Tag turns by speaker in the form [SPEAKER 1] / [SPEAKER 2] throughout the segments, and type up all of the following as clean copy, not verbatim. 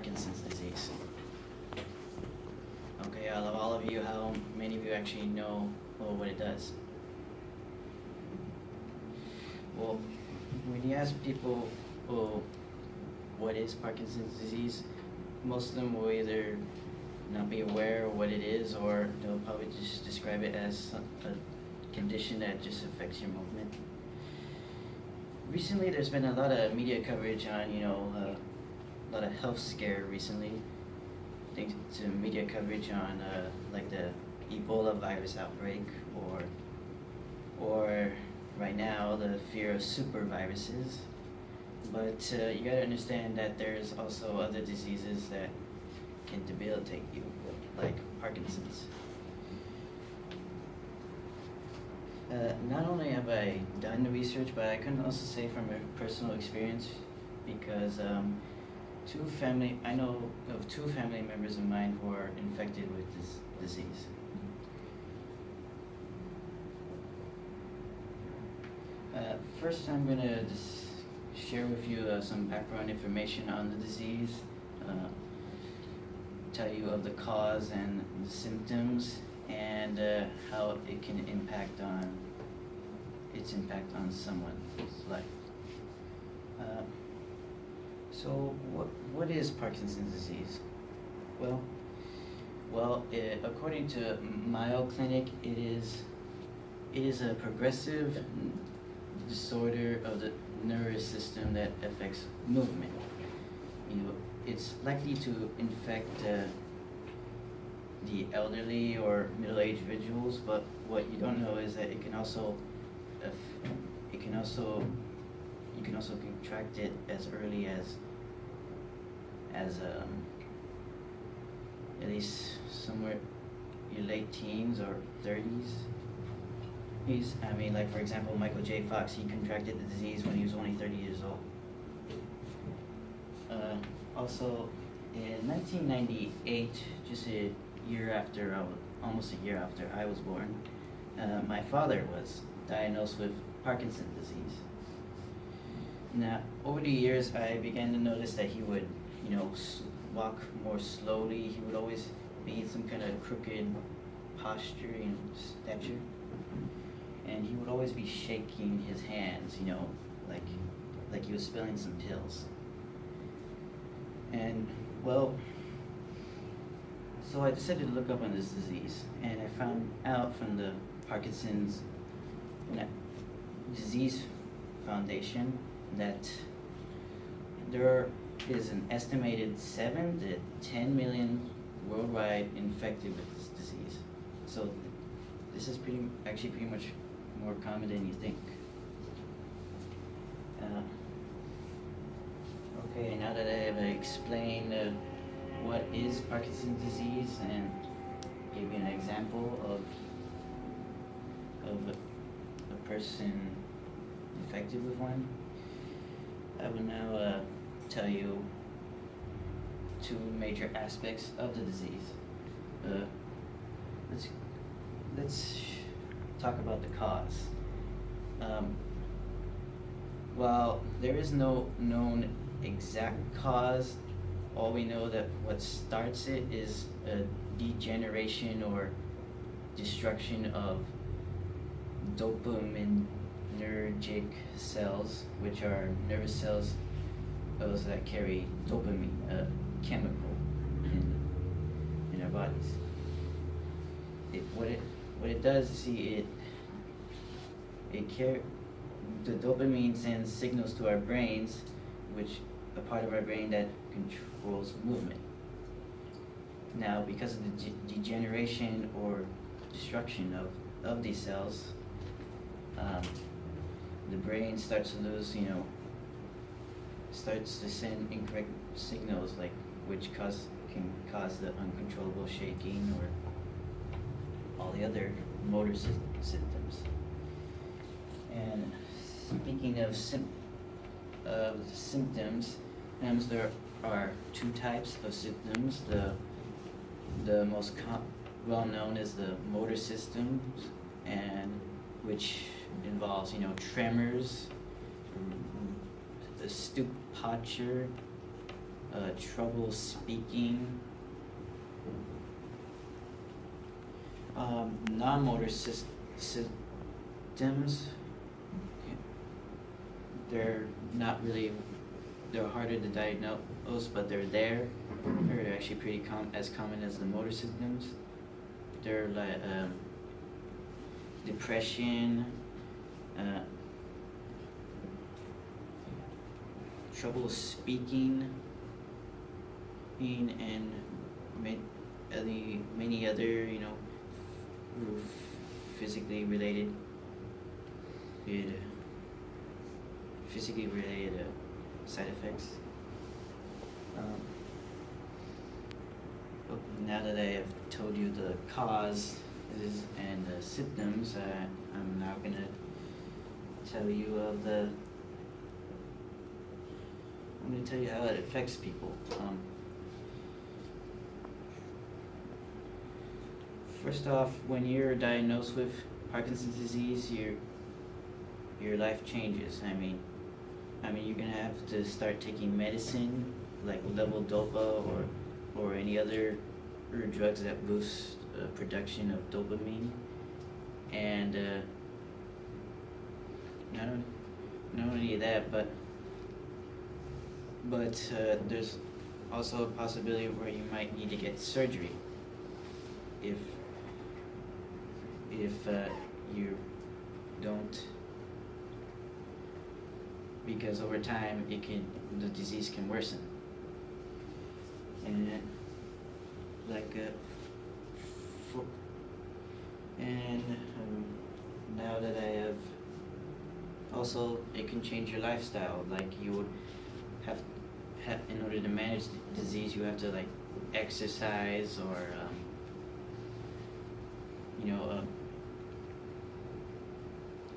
[SPEAKER 1] Parkinson's disease. Okay, out of all of you, how many of you actually know what it does? Well, when you ask people, what is Parkinson's disease, most of them will either not be aware of what it is, or they'll probably just describe it as a condition that just affects your movement. Recently, there's been a lot of media coverage on, a lot of health scare recently. Thanks to media coverage on like the Ebola virus outbreak, or right now the fear of super viruses. But you gotta understand that there's also other diseases that can debilitate you, like Parkinson's. Not only have I done the research, but I can also say from a personal experience, because I know of two family members of mine who are infected with this disease. First, I'm going to just share with you some background information on the disease, tell you of the cause and the symptoms, and how it can impact on someone's life. So what is Parkinson's disease? Well, according to Mayo Clinic, it is a progressive disorder of the nervous system that affects movement. It's likely to infect the elderly or middle-aged individuals, but what you don't know is that you can also contract it as early as at least somewhere your late teens or 30s. Like for example, Michael J. Fox, he contracted the disease when he was only 30 years old. Also, in 1998, just almost a year after I was born, my father was diagnosed with Parkinson's disease. Now, over the years, I began to notice that he would, walk more slowly. He would always be in some kind of crooked posture and stature. And he would always be shaking his hands, like he was spilling some pills. And, so I decided to look up on this disease, and I found out from the Parkinson's Disease Foundation that there is an estimated 7 to 10 million worldwide infected with this disease. So this is pretty much more common than you think. Okay, now that I have explained what is Parkinson's disease and give you an example of a person infected with one, I will now tell you two major aspects of the disease. Let's talk about the cause. While there is no known exact cause, all we know that what starts it is a degeneration or destruction of dopaminergic cells, which are nervous cells, those that carry dopamine, a chemical in our bodies. What it does, the dopamine sends signals to our brains, which a part of our brain that controls movement. Now, because of the degeneration or destruction of these cells, the brain starts to lose, starts to send incorrect signals, which can cause the uncontrollable shaking or all the other motor symptoms. And speaking of symptoms, there are two types of symptoms. The most well known is the motor symptoms, and which involves tremors, the stoop posture, trouble speaking, non-motor symptoms. They're not really, they're harder to diagnose, but they're there. They're actually pretty as common as the motor symptoms. They're like depression, trouble speaking, and many other, physically related side effects. Now that I have told you the causes and the symptoms, I'm now gonna tell you I'm gonna tell you how it affects people. First off, when you're diagnosed with Parkinson's disease, your life changes. I mean, you're gonna have to start taking medicine like levodopa or any other drugs that boost production of dopamine, and not only that, but there's also a possibility where you might need to get surgery if you don't, because over time the disease can worsen. And now that I have also, it can change your lifestyle. Like you would have in order to manage the disease, you have to like exercise or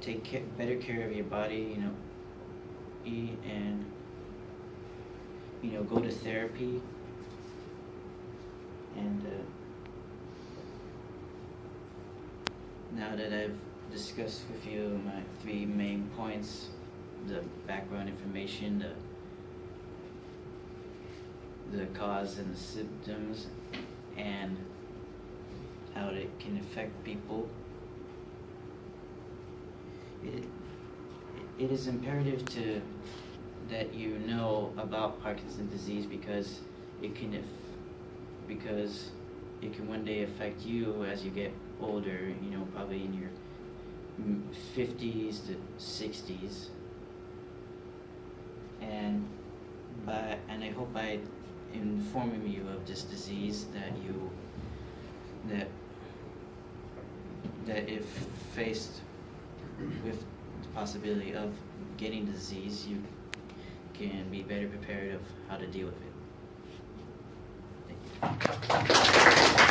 [SPEAKER 1] take better care of your body, eat and go to therapy. And now that I've discussed with you my 3 main points, the background information, the cause and the symptoms, and how it can affect people, it is imperative that you know about Parkinson's disease because it can one day affect you as you get older, probably in your 50s to 60s. And I hope by informing you of this disease that if faced with the possibility of getting the disease, you can be better prepared of how to deal with it. Thank you.